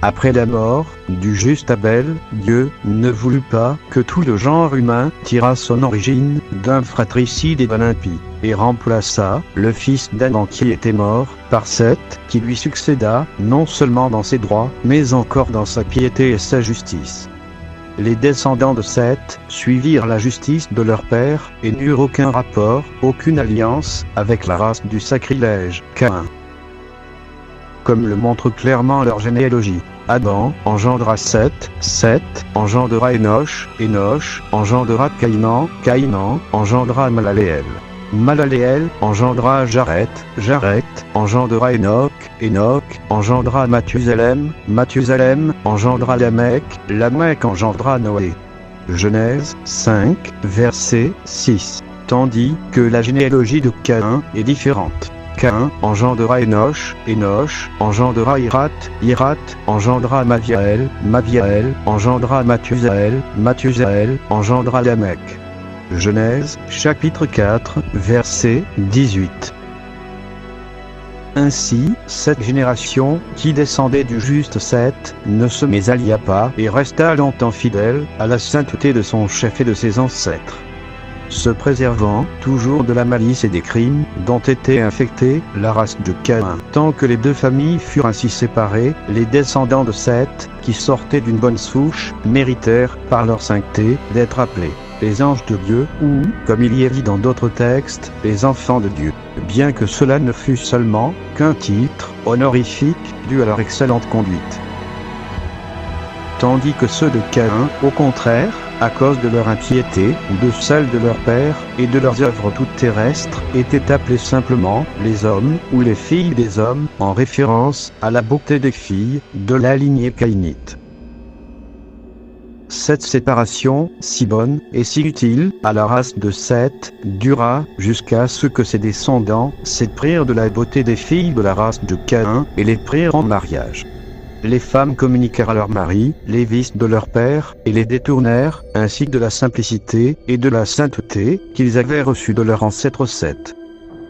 Après la mort du juste Abel, Dieu ne voulut pas que tout le genre humain tirât son origine d'un fratricide et d'un impie, et remplaça le fils d'Adam qui était mort par Seth, qui lui succéda non seulement dans ses droits, mais encore dans sa piété et sa justice. Les descendants de Seth suivirent la justice de leur père et n'eurent aucun rapport, aucune alliance avec la race du sacrilège, Caïn. Comme le montre clairement leur généalogie, Adam engendra Seth, Seth engendra Énoch, Énoch engendra Caïnan, Caïnan engendra Malaléel. Malaléel engendra Jaret, Jaret engendra Enoch, Enoch engendra Mathusalem, Mathusalem engendra Lamech, Lamech engendra Noé. Genèse 5, verset 6. Tandis que la généalogie de Caïn est différente. Caïn engendra Énoch, Énoch engendra Irat, Irat engendra Maviaël, Maviaël engendra Mathusaël, Mathusaël engendra Lamech. Genèse, chapitre 4, verset 18. Ainsi, cette génération, qui descendait du juste Seth, ne se mésallia pas et resta longtemps fidèle à la sainteté de son chef et de ses ancêtres, se préservant toujours de la malice et des crimes dont était infectée la race de Caïn. Tant que les deux familles furent ainsi séparées, les descendants de Seth, qui sortaient d'une bonne souche, méritèrent, par leur sainteté, d'être appelés les anges de Dieu, ou, comme il y est dit dans d'autres textes, les enfants de Dieu, bien que cela ne fût seulement qu'un titre honorifique dû à leur excellente conduite. Tandis que ceux de Caïn, au contraire, à cause de leur impiété, ou de celle de leur père, et de leurs œuvres toutes terrestres, étaient appelés simplement les hommes, ou les filles des hommes, en référence à la beauté des filles de la lignée caïnite. Cette séparation, si bonne et si utile à la race de Seth, dura jusqu'à ce que ses descendants s'éprirent de la beauté des filles de la race de Caïn et les prirent en mariage. Les femmes communiquèrent à leurs maris les vices de leur père et les détournèrent, ainsi que de la simplicité et de la sainteté qu'ils avaient reçues de leur ancêtre Seth.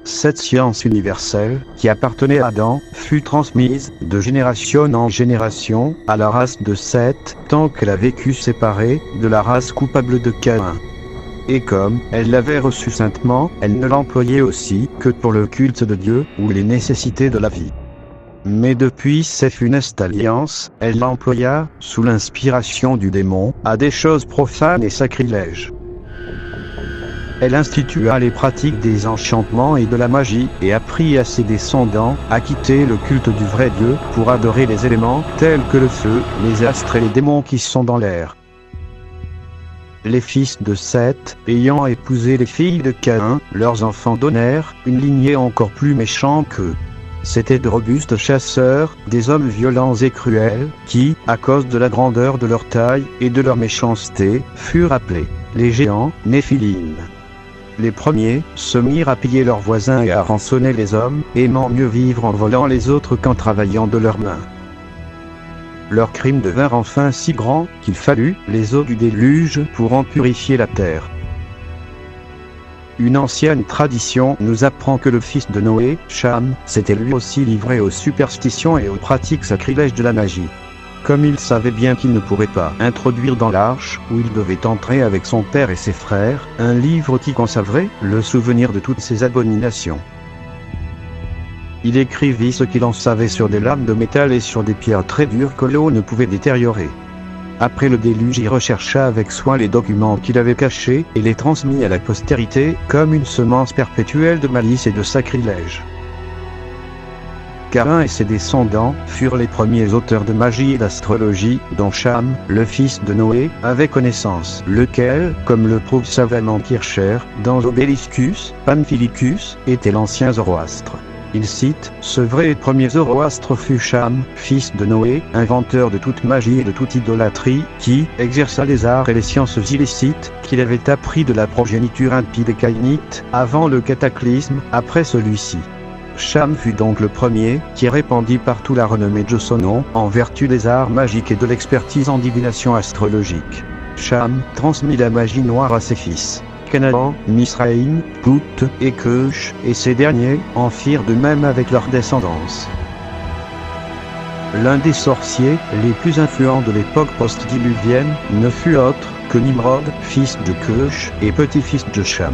Cette science universelle, qui appartenait à Adam, fut transmise de génération en génération à la race de Seth, tant qu'elle a vécu séparée de la race coupable de Caïn. Et comme elle l'avait reçue saintement, elle ne l'employait aussi que pour le culte de Dieu ou les nécessités de la vie. Mais depuis cette funeste alliance, elle l'employa, sous l'inspiration du démon, à des choses profanes et sacrilèges. Elle institua les pratiques des enchantements et de la magie, et apprit à ses descendants à quitter le culte du vrai Dieu pour adorer les éléments tels que le feu, les astres et les démons qui sont dans l'air. Les fils de Seth, ayant épousé les filles de Caïn, leurs enfants donnèrent une lignée encore plus méchante qu'eux. C'étaient de robustes chasseurs, des hommes violents et cruels, qui, à cause de la grandeur de leur taille et de leur méchanceté, furent appelés les géants, Néphilim. Les premiers se mirent à piller leurs voisins et à rançonner les hommes, aimant mieux vivre en volant les autres qu'en travaillant de leurs mains. Leurs crimes devinrent enfin si grands qu'il fallut les eaux du déluge pour en purifier la terre. Une ancienne tradition nous apprend que le fils de Noé, Cham, s'était lui aussi livré aux superstitions et aux pratiques sacrilèges de la magie. Comme il savait bien qu'il ne pourrait pas introduire dans l'arche, où il devait entrer avec son père et ses frères, un livre qui conserverait le souvenir de toutes ces abominations. Il écrivit ce qu'il en savait sur des lames de métal et sur des pierres très dures que l'eau ne pouvait détériorer. Après le déluge, il rechercha avec soin les documents qu'il avait cachés et les transmit à la postérité comme une semence perpétuelle de malice et de sacrilège. Caïn et ses descendants furent les premiers auteurs de magie et d'astrologie, dont Cham, le fils de Noé, avait connaissance, lequel, comme le prouve savamment Kircher, dans Obéliscus, Pamphilicus, était l'ancien Zoroastre. Il cite, ce vrai et premier Zoroastre fut Cham, fils de Noé, inventeur de toute magie et de toute idolâtrie, qui exerça les arts et les sciences illicites, qu'il avait appris de la progéniture impie des Caïnites, avant le cataclysme, après celui-ci. Cham fut donc le premier qui répandit partout la renommée de son nom, en vertu des arts magiques et de l'expertise en divination astrologique. Cham transmit la magie noire à ses fils, Canaan, Misraïm, Pout et Cush, et ces derniers en firent de même avec leur descendance. L'un des sorciers les plus influents de l'époque post-diluvienne ne fut autre que Nimrod, fils de Cush et petit-fils de Cham.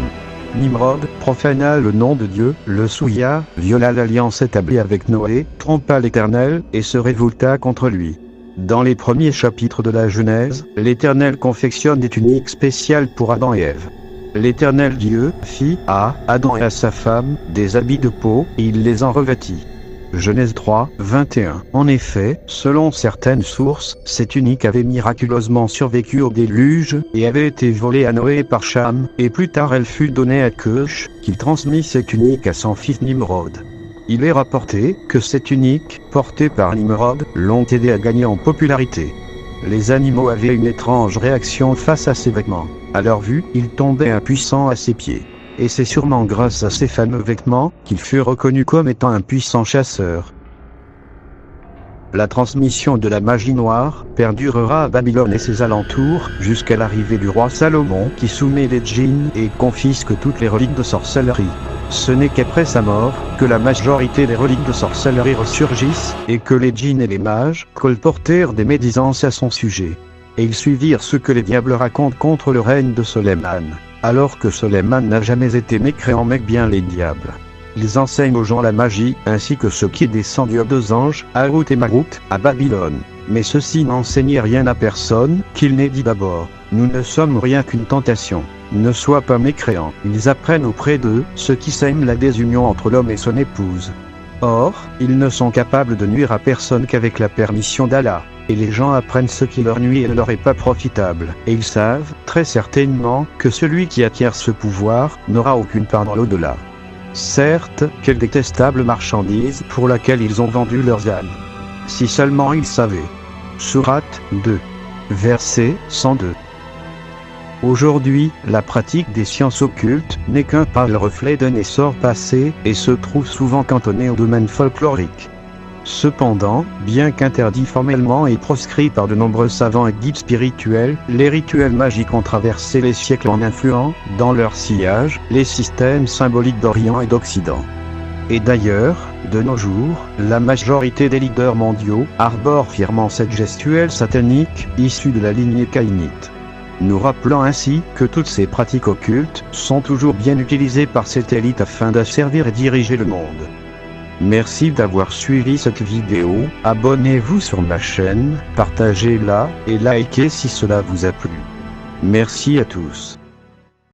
Nimrod profana le nom de Dieu, le souilla, viola l'alliance établie avec Noé, trompa l'Éternel et se révolta contre lui. Dans les premiers chapitres de la Genèse, l'Éternel confectionne des tuniques spéciales pour Adam et Ève. L'Éternel Dieu fit à Adam et à sa femme des habits de peau, et il les en revêtit. Genèse 3, 21. En effet, selon certaines sources, ces tuniques avaient miraculeusement survécu au déluge, et avaient été volées à Noé par Cham, et plus tard elle fut donnée à Cush, qui transmit ces tuniques à son fils Nimrod. Il est rapporté que ces tuniques, portées par Nimrod, l'ont aidé à gagner en popularité. Les animaux avaient une étrange réaction face à ces vêtements. À leur vue, ils tombaient impuissants à ses pieds. Et c'est sûrement grâce à ces fameux vêtements qu'il fut reconnu comme étant un puissant chasseur. La transmission de la magie noire perdurera à Babylone et ses alentours jusqu'à l'arrivée du roi Salomon qui soumet les djinns et confisque toutes les reliques de sorcellerie. Ce n'est qu'après sa mort que la majorité des reliques de sorcellerie ressurgissent et que les djinns et les mages colportèrent des médisances à son sujet. Et ils suivirent ce que les diables racontent contre le règne de Soleiman. Alors que Soleiman n'a jamais été mécréant mais bien les diables. Ils enseignent aux gens la magie, ainsi que ce qui est descendu à deux anges, Harut et Marut, à Babylone. Mais ceux-ci n'enseignaient rien à personne, qu'il n'ait dit d'abord, « Nous ne sommes rien qu'une tentation. Ne sois pas mécréant. » Ils apprennent auprès d'eux, ce qui sème la désunion entre l'homme et son épouse. Or, ils ne sont capables de nuire à personne qu'avec la permission d'Allah. Et les gens apprennent ce qui leur nuit et ne leur est pas profitable. Et ils savent, très certainement, que celui qui acquiert ce pouvoir n'aura aucune part dans l'au-delà. Certes, quelle détestable marchandise pour laquelle ils ont vendu leurs âmes. Si seulement ils savaient. Sourate 2. Verset 102. Aujourd'hui, la pratique des sciences occultes n'est qu'un pâle reflet d'un essor passé et se trouve souvent cantonnée au domaine folklorique. Cependant, bien qu'interdits formellement et proscrits par de nombreux savants et guides spirituels, les rituels magiques ont traversé les siècles en influant, dans leur sillage, les systèmes symboliques d'Orient et d'Occident. Et d'ailleurs, de nos jours, la majorité des leaders mondiaux arborent fièrement cette gestuelle satanique, issue de la lignée caïnite. Nous rappelant ainsi que toutes ces pratiques occultes sont toujours bien utilisées par cette élite afin d'asservir et diriger le monde. Merci d'avoir suivi cette vidéo, abonnez-vous sur ma chaîne, partagez-la et likez si cela vous a plu. Merci à tous.